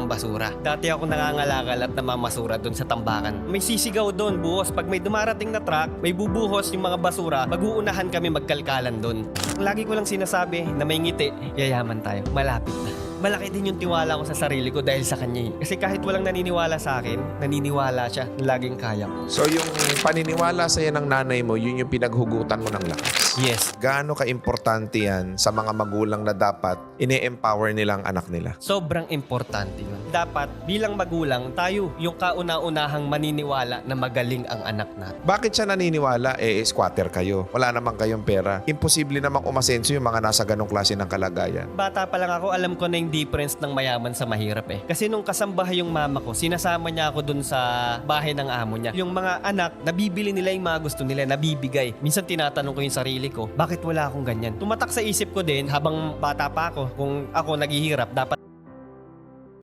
ng basura. Dati ako nangangalakal at namamasura doon sa tambakan. May sisigaw doon, buhos. Pag may dumarating na truck, may bubuhos yung mga basura, mag-uunahan kami magkalkalan doon. Lagi ko lang sinasabi na may ngiti, yayaman tayo, malapit na. Malaki din yung tiwala ko sa sarili ko dahil sa kanya. Kasi kahit walang naniniwala sa akin, naniniwala siya na laging kaya ko. So yung paniniwala sa'yo ng nanay mo, yun yung pinaghugutan mo ng lakas. Yes. Gaano ka-importante yan sa mga magulang na dapat ine-empower nilang anak nila? Sobrang importante yun. Dapat bilang magulang, tayo yung kauna-unahang maniniwala na magaling ang anak natin. Bakit siya naniniwala? Squatter kayo. Wala naman kayong pera. Imposible namang umasenso yung mga nasa ganong klase ng kalagayan. Bata pa lang ako, alam ko na yung difference ng mayaman sa mahirap eh. Kasi nung kasambahay yung mama ko, sinasama niya ako dun sa bahay ng amo niya. Yung mga anak, nabibili nila yung mga gusto nila, nabibigay. Minsan tinatanong ko yung sarili ko, bakit wala akong ganyan? Tumatak sa isip ko din, habang bata pa ako, kung ako naghihirap, dapat